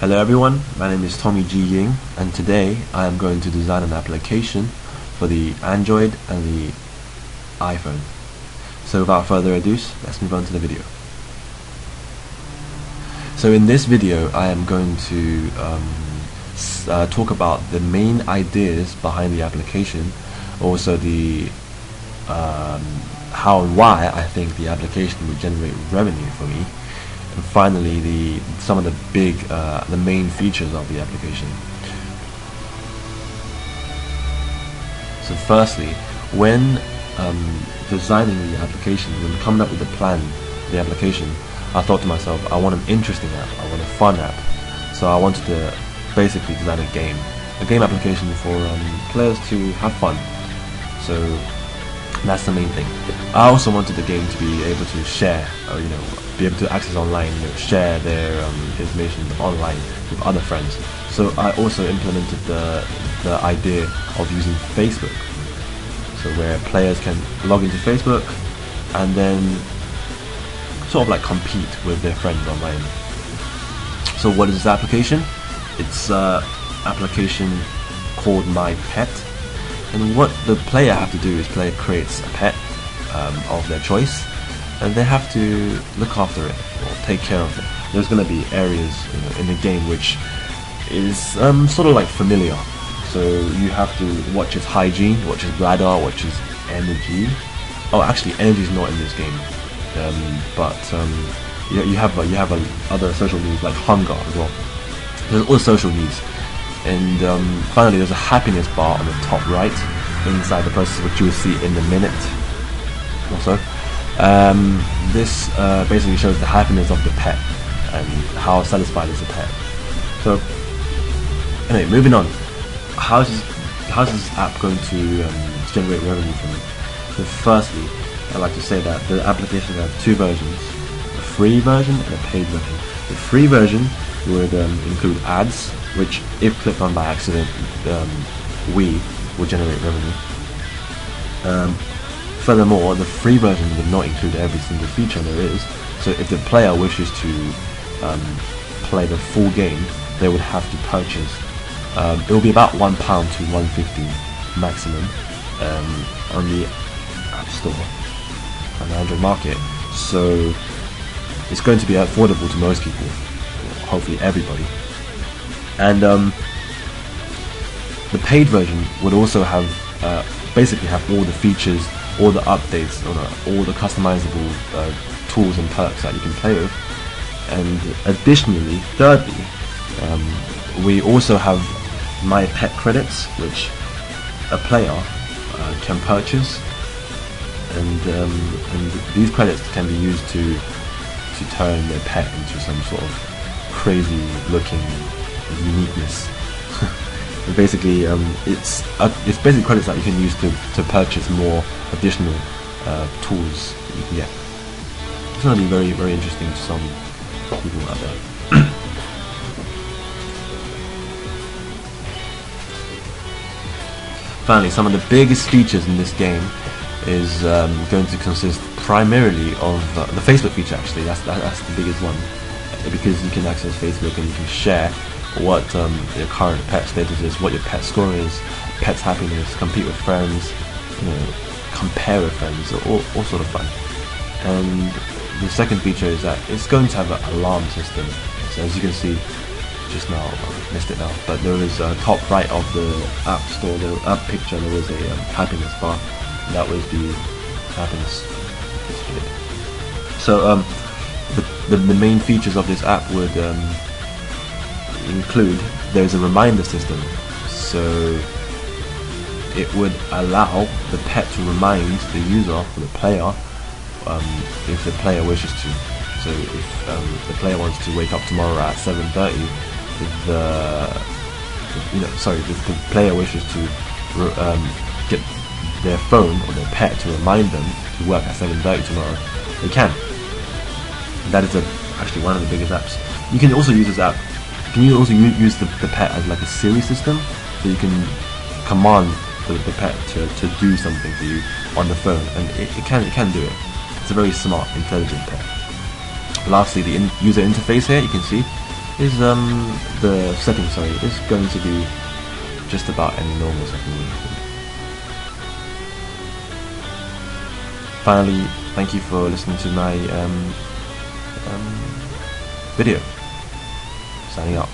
Hello everyone, my name is Tommy G. Ying, and today I am going to design an application for the Android and the iPhone. So without further ado, let's move on to the video. So in this video I am going to talk about the main ideas behind the application, also the how and why I think the application would generate revenue for me, and finally some of the main features of the application. So firstly, when designing the application, when coming up with the plan for the application, I thought to myself, I want an interesting app, I want a fun app. So I wanted to basically design a game application for players to have fun. So that's the main thing. I also wanted the game to be able to share, be able to access online, share their information online with other friends. So I also implemented the idea of using Facebook. So where players can log into Facebook and then sort of like compete with their friends online. So what is this application? It's an application called My Pet. And what the player have to do is player creates a pet of their choice, and they have to look after it or take care of it. There's going to be areas in the game which is sort of like familiar. So you have to watch its hygiene, watch its bladder, watch its energy. Oh, actually, energy is not in this game, but you have other social needs like hunger as well. There's all social needs. And finally, there's a happiness bar on the top right inside the process, which you will see in a minute or so. This basically shows the happiness of the pet and how satisfied is the pet. So anyway, moving on. How's this app going to generate revenue for me? So firstly, I'd like to say that the application has two versions: a free version and a paid version. The free version would include ads, which if clicked on by accident, we will generate revenue. Furthermore, the free version would not include every single feature there is. So if the player wishes to play the full game, they would have to purchase. It will be about £1 to £1.50 maximum on the App Store and the Android market. So it's going to be affordable to most people, hopefully everybody. And the paid version would also have basically have all the features, all the updates, all the customizable tools and perks that you can play with. And additionally, thirdly, we also have My Pet credits, which a player can purchase, and these credits can be used to turn their pet into some sort of crazy looking uniqueness. Basically, it's basically credits that you can use to purchase more additional tools that you can get. It's going to be very, very interesting to some people out there. Finally, some of the biggest features in this game is going to consist primarily of the Facebook feature. Actually, that's the biggest one, because you can access Facebook and you can share what your current pet status is, what your pet score is, pet's happiness, compete with friends, compare with friends, all sort of fun. And the second feature is that it's going to have an alarm system. So as you can see just now, I missed it now, but there is top right of the App Store, the app picture, there was a happiness bar. That was the happiness display. So the main features of this app would include, there's a reminder system, so it would allow the pet to remind the user or the player if the player wishes to. So if the player wants to wake up tomorrow at 7:30, if the player wishes to get their phone or their pet to remind them to work at 7:30 tomorrow, they can. That is actually one of the biggest apps. You can also use this app. You can also use the pet as like a Siri system, so you can command the pet to do something for you on the phone, and it can do it. It's a very smart, intelligent pet. Lastly, the user interface here, you can see is the setting, sorry, is going to be just about any normal setting you need. Finally, thank you for listening to my video. Signing out.